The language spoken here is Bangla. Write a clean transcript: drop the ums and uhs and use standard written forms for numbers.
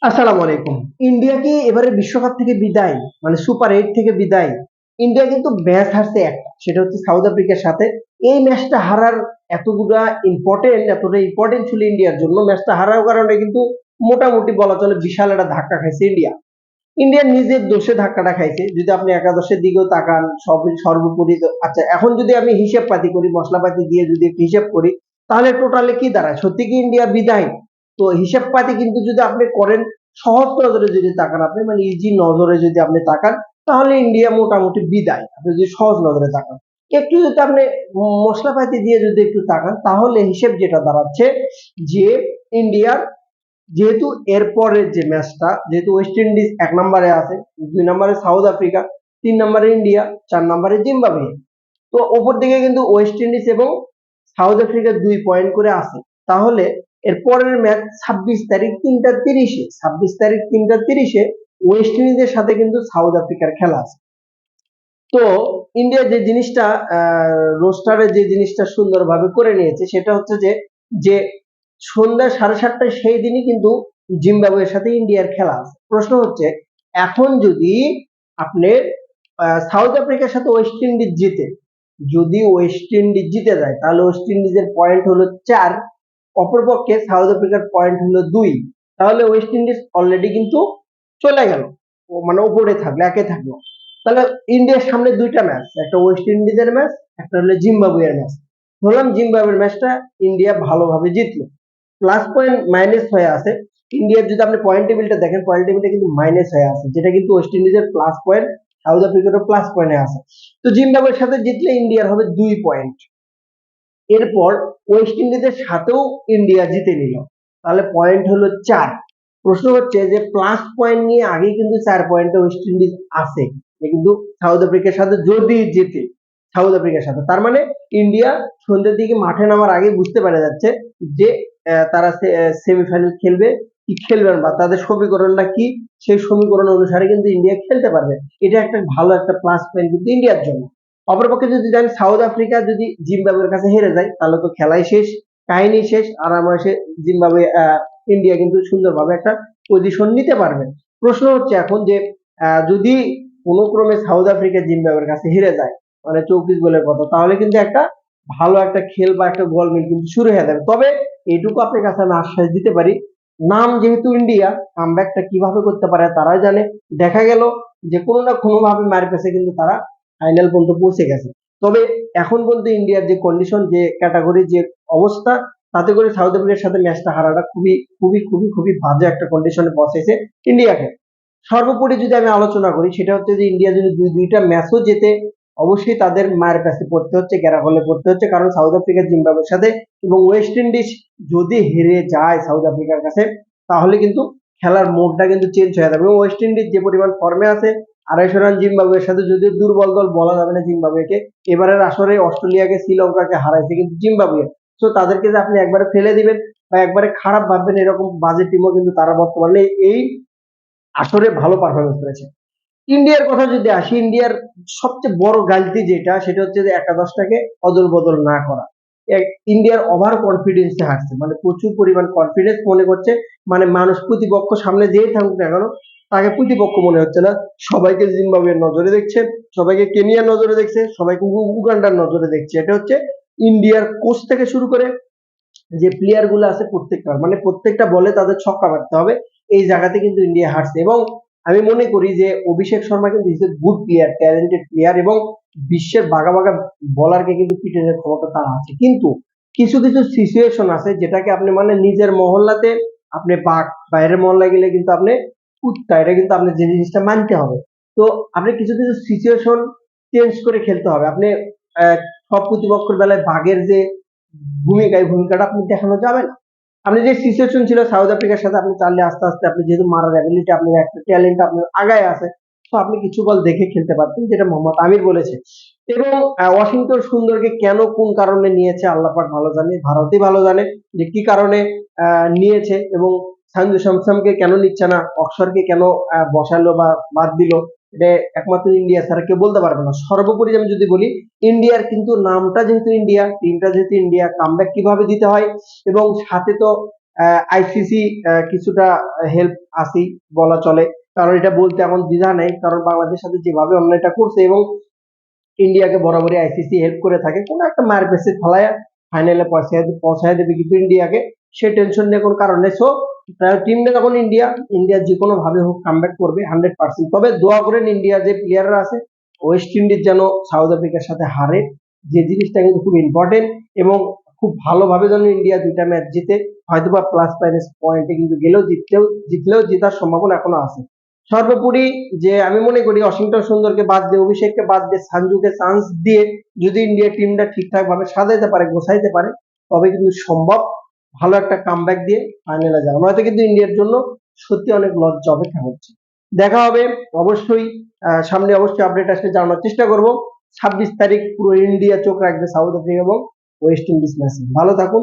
আসসালামু আলাইকুম। ইন্ডিয়া কি এবারে বিশ্বকাপ থেকে বিদায়, মানে সুপার 8 থেকে বিদায়? ইন্ডিয়া কিন্তু ম্যাচ হারছে একটা, সেটা হচ্ছে সাউথ আফ্রিকার সাথে। এই ম্যাচটা হারার এতটা ইম্পর্টেন্ট ছিল ইন্ডিয়ার জন্য। ম্যাচটা হারার কারণে কিন্তু মোটামুটি বলা চলে বিশাল একটা ধাক্কা খাইছে ইন্ডিয়া। ইন্ডিয়া নিজের দোষে ধাক্কাটা খাইছে। যদি আপনি একাদশের দিকেও তাকান, সর্বোপরি আচ্ছা, এখন যদি আমি হিসেব পাতি করি, মশলাপাতি দিয়ে যদি একটু হিসেব করি, তাহলে টোটালে কি দাঁড়ায়? সত্যি কি ইন্ডিয়া বিদায়? তো হিসেব পাতি কিন্তু যদি আপনি করেন, সহজ নজরে যদি তাকান, আপনি মানে ইজি নজরে যদি আপনি তাকান, তাহলে ইন্ডিয়া মোটামুটি বিদায়। আপনি যদি সহজ নজরে তাকান, একটু যদি আপনি মশলাপাতি দিয়ে যদি একটু তাকান, তাহলে হিসেব যেটা দাঁড়াচ্ছে যে ইন্ডিয়ার, যেহেতু এরপরের যে ম্যাচটা, যেহেতু ওয়েস্ট ইন্ডিজ 1 নম্বরে আছে, 2 নম্বরে সাউথ আফ্রিকা, 3 নম্বরে ইন্ডিয়া, 4 নম্বরে জিম্বাবুয়ে। তো ওপর দিকে কিন্তু ওয়েস্ট ইন্ডিজ এবং সাউথ আফ্রিকা 2 পয়েন্ট করে আছে। তাহলে এর পরের ম্যাচ 26 তারিখ 3টা 30-এ, 26 তারিখ 3টা 30-এ ওয়েস্ট ইন্ডিজের সাথে কিন্তু সাউথ আফ্রিকার খেলা আছে। তো ইন্ডিয়া যে জিনিসটা রোস্টারে যে জিনিসটা সুন্দরভাবে করে নিয়েছে, সেটা হচ্ছে যে যে সন্ধ্যা 7:30টায় সেই দিনই কিন্তু জিম্বাবুয়ের সাথে ইন্ডিয়ার খেলা আছে। প্রশ্ন হচ্ছে, এখন যদি আপনি সাউথ আফ্রিকার সাথে ওয়েস্ট ইন্ডিজ জিতে, যদি ওয়েস্ট ইন্ডিজ জিতে যায়, তাহলে ওয়েস্ট ইন্ডিজের পয়েন্ট হলো 4, অপরপক্ষে সাউথ আফ্রিকার পয়েন্ট হলো 2। তাহলে ওয়েস্ট ইন্ডিজ অলরেডি কিন্তু চলে গেল, ও মানে উপরে থাকলো, একে থাকলো। তাহলে ইন্ডিয়ার সামনে 2টা ম্যাচ, একটা ওয়েস্ট ইন্ডিজের ম্যাচ, একটা হলো জিম্বাবুয়ের ম্যাচ। ধরলাম জিম্বাবুয়ের ম্যাচটা ইন্ডিয়া ভালোভাবে জিতলো, প্লাস পয়েন্ট মাইনাস হয়ে আছে। ইন্ডিয়ার যদি আপনি পয়েন্ট টেবিলটা দেখেন, পয়েন্ট টেবিলটা কিন্তু মাইনাস হয়ে আছে, যেটা কিন্তু ওয়েস্ট ইন্ডিজের প্লাস পয়েন্ট, সাউথ আফ্রিকারও প্লাস পয়েন্টে আছে। তো জিম্বাবুয়ের সাথে জিতলে ইন্ডিয়ার হবে 2 পয়েন্ট। এরপর ওয়েস্ট ইন্ডিজের সাথেও ইন্ডিয়া জিতে নিল, তাহলে পয়েন্ট হলো 4। প্রশ্ন হচ্ছে যে প্লাস পয়েন্ট নিয়ে আগেই কিন্তু 4 পয়েন্টে ওয়েস্ট ইন্ডিজ আছে, কিন্তু সাউথ আফ্রিকার সাথে যদি জিতে, সাউথ আফ্রিকার সাথে, তার মানে ইন্ডিয়া সন্ধ্যের দিকে মাঠে নামার আগে বুঝতে পারা যাচ্ছে যে তারা সেমিফাইনাল খেলবে কি খেলবে না, বা তাদের সমীকরণটা কি, সেই সমীকরণ অনুসারে কিন্তু ইন্ডিয়া খেলতে পারবে। এটা একটা ভালো একটা প্লাস পয়েন্ট কিন্তু ইন্ডিয়ার জন্য। অপরপক্ষে যদি যান, সাউথ আফ্রিকা যদি জিম্বাবুয়ের কাছে হেরে যায়, তাহলে তো খেলাই শেষ, কাহিনী শেষ, আরামসে জিম্বাবুয়ে ইন্ডিয়া কিন্তু সুন্দরভাবে একটা পজিশন নিতে পারবে। প্রশ্ন হচ্ছে এখন যে যদি কোনো ক্রমে সাউথ আফ্রিকা জিম্বাবুয়ের কাছে হেরে যায়, মানে 24 গোলের কথা, তাহলে কিন্তু একটা ভালো একটা খেল বা একটা গোলমিল কিন্তু শুরু হয়ে যাবে। তবে এইটুকু আপনার কাছে আমি আশ্বাস দিতে পারি, নাম যেহেতু ইন্ডিয়া, কামব্যাকটা কিভাবে করতে পারে তারাই জানে। দেখা গেল যে কোনো না কোনো ভাবে মার পেছে কিন্তু তারা ফাইনাল পর্যন্ত পৌঁছে গেছে। তবে এখন পর্যন্ত ইন্ডিয়ার যে কন্ডিশন, যে ক্যাটাগরি, যে অবস্থা, তাতে করে সাউথ আফ্রিকার সাথে ম্যাচটা হারাটা খুবই খুবই খুবই খুবই বাজে একটা কন্ডিশনে পৌঁছেছে ইন্ডিয়াকে। সর্বোপরি যদি আমি আলোচনা করি, সেটা হচ্ছে যে ইন্ডিয়া যদি দুইটা ম্যাচও জেতে, অবশ্যই তাদের মায়ের কাছে পড়তে হচ্ছে, গ্যারাহলে পড়তে হচ্ছে, কারণ সাউথ আফ্রিকা জিম্বাবুয়ের সাথে এবং ওয়েস্ট ইন্ডিজ যদি হেরে যায় সাউথ আফ্রিকার কাছে, তাহলে কিন্তু খেলার মোডটা কিন্তু চেঞ্জ হয়ে যাবে। এবং ওয়েস্ট ইন্ডিজ যে পরিমাণ ফর্মে আছে, 250 রান জিম্বাবুয়ের সাথে, যদিও দুর্বল দল বলা যাবে না জিম্বাবুয়েকে, এবারের আসরে অস্ট্রেলিয়াকে, শ্রীলঙ্কাকে হারাইছে কিন্তু জিম্বাবুয়ে। তো তাদেরকে যে আপনি একবারে ফেলে দিবেন বা একবারে খারাপ ভাববেন, এরকম বাজে টিমও কিন্তু তারা বর্তমানে এই আসরে ভালো পারফরমেন্স করেছে। ইন্ডিয়ার কথা যদি আসি, ইন্ডিয়ার সবচেয়ে বড় গালতি যেটা, সেটা হচ্ছে যে একাদশটাকে অদল বদল না করা। ইন্ডিয়ার ওভার কনফিডেন্সে হারছে, মানে প্রচুর পরিমাণ কনফিডেন্স মনে করছে, মানে মানুষ প্রতিপক্ষ সামনে যেই থাকুক না কেন, তাকে প্রতিপক্ষ মনে হচ্ছে না। সবাইকে জিম্বাবুয়ের নজরে দেখছে, সবাইকে কেনিয়ার নজরে দেখছে, সবাইকে উগান্ডার নজরে দেখছে। এটা হচ্ছে ইন্ডিয়ার কোচ থেকে শুরু করে যে প্লেয়ার গুলো আছে প্রত্যেকটা, মানে প্রত্যেকটা বলে তাদের ছক্কা মারতে হবে, এই জায়গাতে কিন্তু ইন্ডিয়া হারছে। এবং আমি মনে করি যে অভিষেক শর্মা কিন্তু is a good player, talented player, এবং বিশ্বের বাঘা বাঘা বলারকে কিন্তু পিটানোর ক্ষমতা তার আছে। কিন্তু কিছু কিছু সিচুয়েশন আছে যেটাকে আপনি মানে নিজের মহল্লাতে আপনি বাঘ, বাইরের মহল্লায় গেলে কিন্তু আপনি কুত্তা, এটা কিন্তু আপনি যে জিনিসটা মানতে হবে। তো আপনি কিছু কিছু সিচুয়েশন চেঞ্জ করে খেলতে হবে। আপনি আহ, সব প্রতিপক্ষের বেলায় বাঘের যে ভূমিকাটা আপনি দেখানো যাবে না। আপনি যে সিচুয়েশন ছিল সাউথ আফ্রিকার সাথে, আপনি চাইলে আস্তে আস্তে, আপনি যেহেতু মারার অ্যাবিলিটি, আপনার একটা ট্যালেন্ট আপনার আগায় আছে, তো আপনি কিছু বল দেখে খেলতে পারতেন, যেটা মোহাম্মদ আমির বলেছে। এবং ওয়াশিংটন সুন্দরকে কেন কোন কারণে নিয়েছে আল্লাহ পাক ভালো জানে, ভারতই ভালো জানে যে কি কারণে নিয়েছে, এবং সঞ্জু স্যামসনকে কেন নিচ্ছে না, অক্ষরকে কেন বসালো বা বাদ দিল, এটা একমাত্র ইন্ডিয়া ছাড়া কেউ বলতে পারবে না। সর্বোপরি আমি যদি বলি, ইন্ডিয়ার কিন্তু নামটা যেহেতু ইন্ডিয়া, টিমটা যেহেতু ইন্ডিয়া, কামব্যাক কিভাবে দিতে হয়, এবং সাথে তো আইসিসি কিছুটা হেল্প আসি বলা চলে, কারণ এটা বলতে এখন দ্বিধা নেই, কারণ বাংলাদেশের সাথে যেভাবে অন্যায়টা করছে এবং ইন্ডিয়াকে বরাবরই আইসিসি হেল্প করে থাকে, কোনো একটা মায়ের পেছে ফেলায় ফাইনালে পৌঁছায় দেবে কিন্তু ইন্ডিয়াকে, সে টেনশন নিয়ে কোনো কারণ নেই। সো টিমটা যখন ইন্ডিয়া যে কোনো ভাবে হোক কামব্যাক করবে 100%। তবে দোয়া করেন ইন্ডিয়া যে প্লেয়াররা আছে ওয়েস্ট ইন্ডিজ যেন সাউথ আফ্রিকার সাথে হারে, যে জিনিসটা কিন্তু খুব ইম্পর্টেন্ট, এবং খুব ভালোভাবে যেন ইন্ডিয়া দুইটা ম্যাচ জিতে, হয়তোবা প্লাস মাইনাস পয়েন্টে কিন্তু গেলেও জিতলেও জেতার সম্ভাবনা এখনো আছে। সর্বোপরি যে আমি মনে করি ওয়াশিংটন সুন্দরকে বাদ দিয়ে, অভিষেককে বাদ দিয়ে, সঞ্জুকে চান্স দিয়ে যদি ইন্ডিয়া টিমটা ঠিকঠাক ভাবে সাজাইতে পারে, গোছাইতে পারে, তবে কিন্তু সম্ভব ভালো একটা কামব্যাক দিয়ে ফাইনালে যাওয়া। নয়তো কিন্তু ইন্ডিয়ার জন্য সত্যি অনেক লজ্জা অপেক্ষা হচ্ছে। দেখা হবে অবশ্যই, সামনে অবশ্যই আপডেট আসলে জানানোর চেষ্টা করব। 26 তারিখ পুরো ইন্ডিয়া চোখ রাখবে সাউথ আফ্রিকা এবং ওয়েস্ট ইন্ডিজ ম্যাচে। ভালো থাকুন।